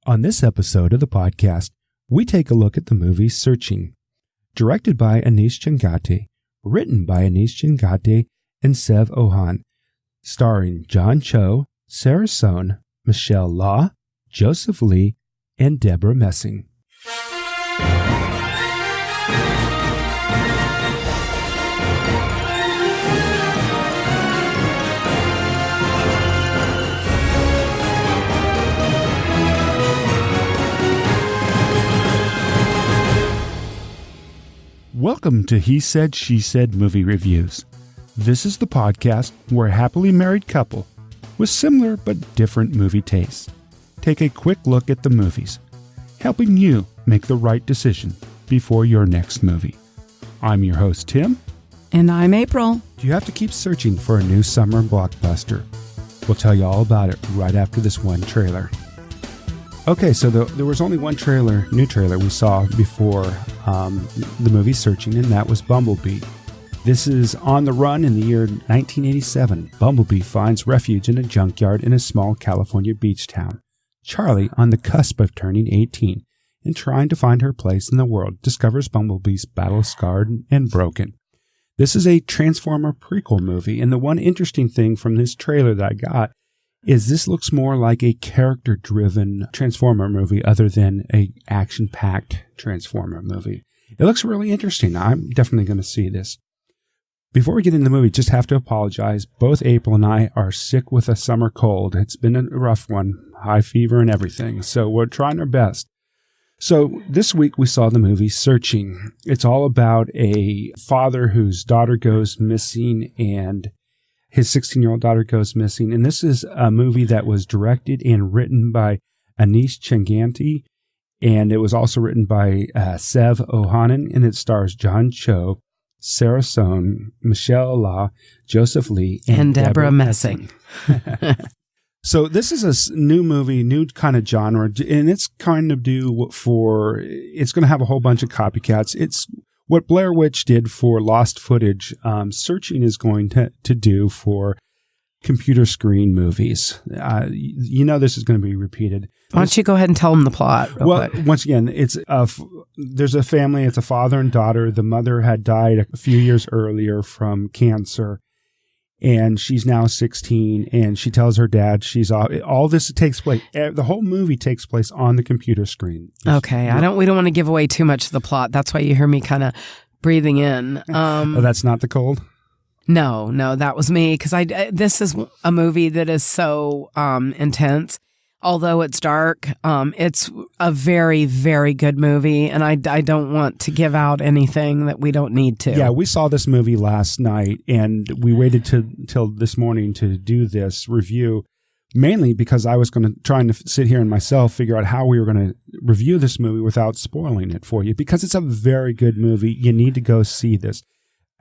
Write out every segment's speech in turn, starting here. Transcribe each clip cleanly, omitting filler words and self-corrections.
On this episode of the podcast, we take a look at the movie Searching, directed by Aneesh Chaganty, written by Aneesh Chaganty and Sev Ohanian, starring John Cho, Sara Sohn, Michelle Law, Joseph Lee, and Debra Messing. Welcome to He Said, She Said Movie Reviews. This is the podcast where a happily married couple with similar but different movie tastes take a quick look at the movies, helping you make the right decision before your next movie. I'm your host, Tim. And I'm April. Do you have to keep searching for a new summer blockbuster? We'll tell you all about it right after this one trailer. Okay, so there was only one new trailer we saw before the movie Searching, and that was Bumblebee. This is on the run in the year 1987. Bumblebee finds refuge in a junkyard in a small California beach town. Charlie, on the cusp of turning 18 and trying to find her place in the world, discovers Bumblebee's battle-scarred and broken. This is a Transformer prequel movie, and the one interesting thing from this trailer that I got is this looks more like a character-driven Transformer movie other than a action-packed Transformer movie. It looks really interesting. I'm definitely going to see this. Before we get into the movie, just have to apologize. Both April and I are sick with a summer cold. It's been a rough one, high fever and everything, so we're trying our best. So this week we saw the movie Searching. It's all about a father whose daughter goes missing and his 16-year-old daughter goes missing. And this is a movie that was directed and written by Aneesh Chaganty. And it was also written by Sev Ohanian. And it stars John Cho, Sara Sohn, Michelle Law, Joseph Lee, and Debra Messing. So this is a new movie, new kind of genre. And it's kind of it's going to have a whole bunch of copycats. It's what Blair Witch did for lost footage, Searching is going to do for computer screen movies. This is going to be repeated. Why don't you go ahead and tell them the plot? Well, once again, there's a family. It's a father and daughter. The mother had died a few years earlier from cancer, and she's now 16. And she tells her dad all this takes place. The whole movie takes place on the computer screen. Okay, we don't want to give away too much of the plot. That's why you hear me kind of breathing in. That's not the cold? No, that was me, because this is a movie that is so intense. Although it's dark, it's a very, very good movie, and I don't want to give out anything that we don't need to. Yeah, we saw this movie last night, and we waited till this morning to do this review, mainly because I was trying to sit here and myself figure out how we were going to review this movie without spoiling it for you, because it's a very good movie. You need to go see this.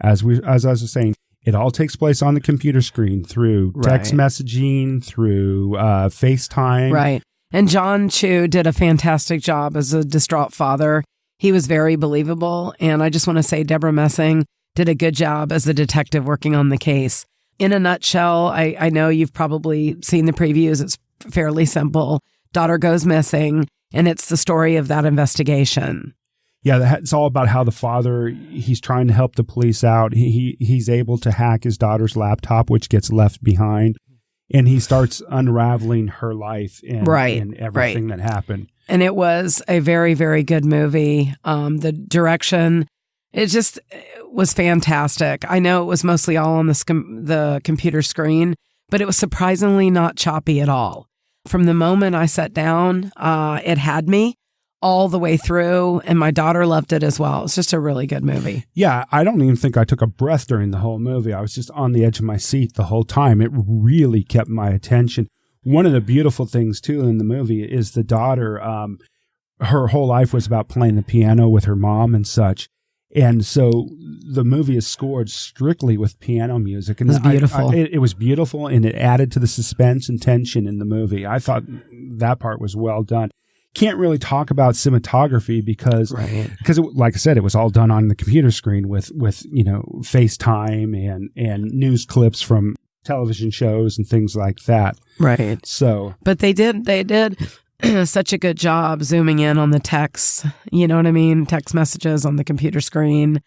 As I was saying, it all takes place on the computer screen through text messaging, through FaceTime. Right. And John Cho did a fantastic job as a distraught father. He was very believable. And I just want to say Debra Messing did a good job as a detective working on the case. In a nutshell, I know you've probably seen the previews. It's fairly simple. Daughter goes missing, and it's the story of that investigation. Yeah, it's all about how the father, he's trying to help the police out. He's able to hack his daughter's laptop, which gets left behind. And he starts unraveling her life and everything that happened. And it was a very, very good movie. The direction, it was fantastic. I know it was mostly all on the computer screen, but it was surprisingly not choppy at all. From the moment I sat down, it had me all the way through, and my daughter loved it as well. It's just a really good movie. Yeah, I don't even think I took a breath during the whole movie. I was just on the edge of my seat the whole time. It really kept my attention. One of the beautiful things, too, in the movie is the daughter. Her whole life was about playing the piano with her mom and such. And so the movie is scored strictly with piano music. And it was beautiful. It was beautiful, and it added to the suspense and tension in the movie. I thought that part was well done. Can't really talk about cinematography because like I said, it was all done on the computer screen with FaceTime and news clips from television shows and things like that. Right. So, but they did such a good job zooming in on the text. You know what I mean? Text messages on the computer screen.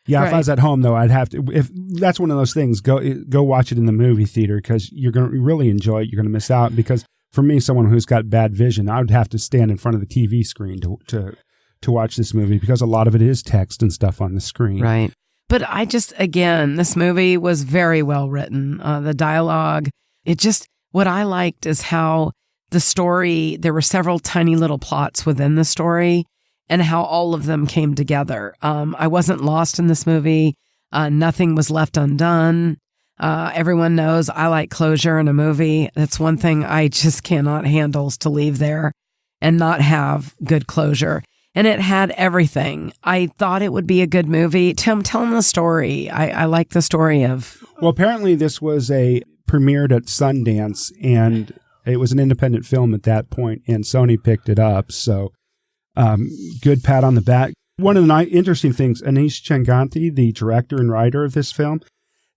Yeah, Right. If I was at home though, I'd have to. If that's one of those things, go watch it in the movie theater because you're going to really enjoy it. You're going to miss out because for me, someone who's got bad vision, I would have to stand in front of the TV screen to watch this movie because a lot of it is text and stuff on the screen. Right. But again, this movie was very well written. The dialogue, what I liked is how the story, there were several tiny little plots within the story and how all of them came together. I wasn't lost in this movie. Nothing was left undone. Everyone knows I like closure in a movie. That's one thing I just cannot handle is to leave there and not have good closure. And it had everything. I thought it would be a good movie. Tim, tell them the story. I like the story of... Well, apparently this was premiered at Sundance, and it was an independent film at that point, and Sony picked it up. So good pat on the back. One of the interesting things, Aneesh Chaganty, the director and writer of this film,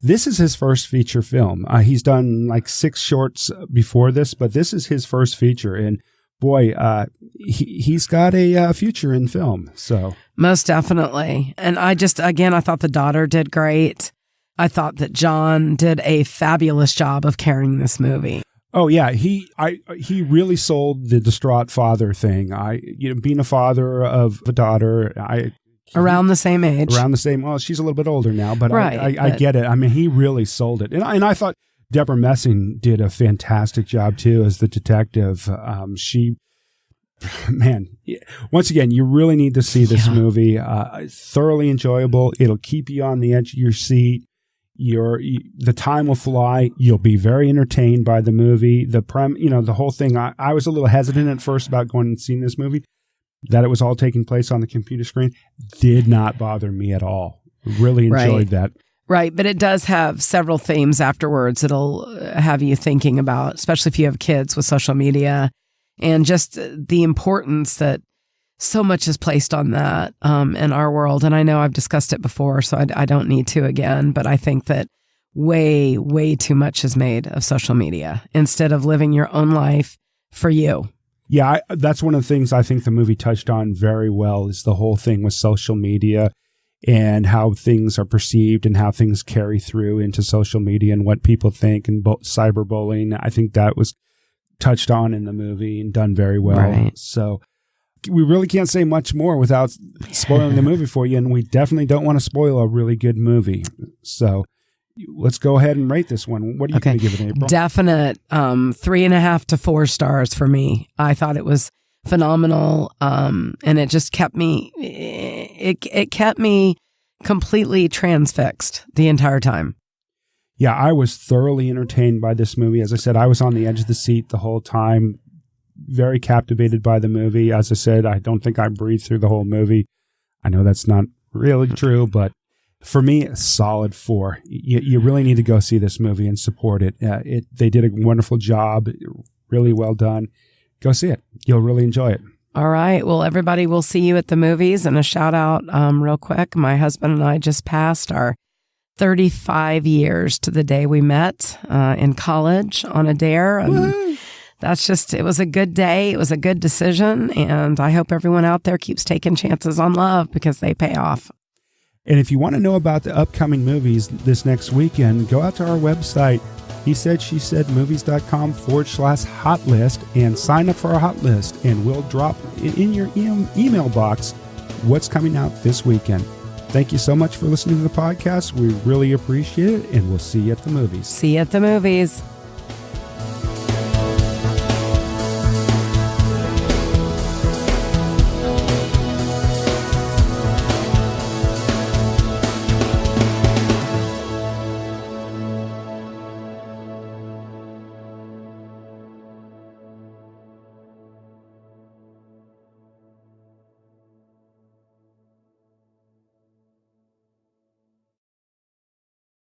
this is his first feature film. He's done like 6 shorts before this, but this is his first feature. And boy, he's got a future in film. So most definitely. And I thought the daughter did great. I thought that John did a fabulous job of carrying this movie. Oh yeah, he really sold the distraught father thing. Being a father of a daughter, around the same age. Well, she's a little bit older now, but right, I get it. I mean, he really sold it. And I thought Debra Messing did a fantastic job too as the detective. Once again, you really need to see this movie. Thoroughly enjoyable. It'll keep you on the edge of your seat. The time will fly. You'll be very entertained by the movie. The whole thing. I was a little hesitant at first about going and seeing this movie. That it was all taking place on the computer screen did not bother me at all. Really enjoyed that. Right, but it does have several themes afterwards. It'll have you thinking about, especially if you have kids with social media, and just the importance that so much is placed on that in our world. And I know I've discussed it before, so I don't need to again, but I think that way, way too much is made of social media instead of living your own life for you. Yeah, that's one of the things I think the movie touched on very well is the whole thing with social media and how things are perceived and how things carry through into social media and what people think and cyberbullying. I think that was touched on in the movie and done very well. Right. So we really can't say much more without spoiling the movie for you, and we definitely don't want to spoil a really good movie. So let's go ahead and rate this one. What are you going to give it, April? Definite 3.5 to 4 stars for me. I thought it was phenomenal, and it just kept me. It kept me completely transfixed the entire time. Yeah, I was thoroughly entertained by this movie. As I said, I was on the edge of the seat the whole time. Very captivated by the movie. As I said, I don't think I breathed through the whole movie. I know that's not really true, but for me, a solid 4. You really need to go see this movie and support it. They did a wonderful job. Really well done. Go see it. You'll really enjoy it. All right. Well, everybody, we'll see you at the movies. And a shout out real quick. My husband and I just passed our 35 years to the day we met in college on a dare. And it was a good day. It was a good decision. And I hope everyone out there keeps taking chances on love because they pay off. And if you want to know about the upcoming movies this next weekend, go out to our website, hesaidshesAidmovies.com/hot list and sign up for our hot list. And we'll drop in your email box what's coming out this weekend. Thank you so much for listening to the podcast. We really appreciate it, and we'll see you at the movies. See you at the movies.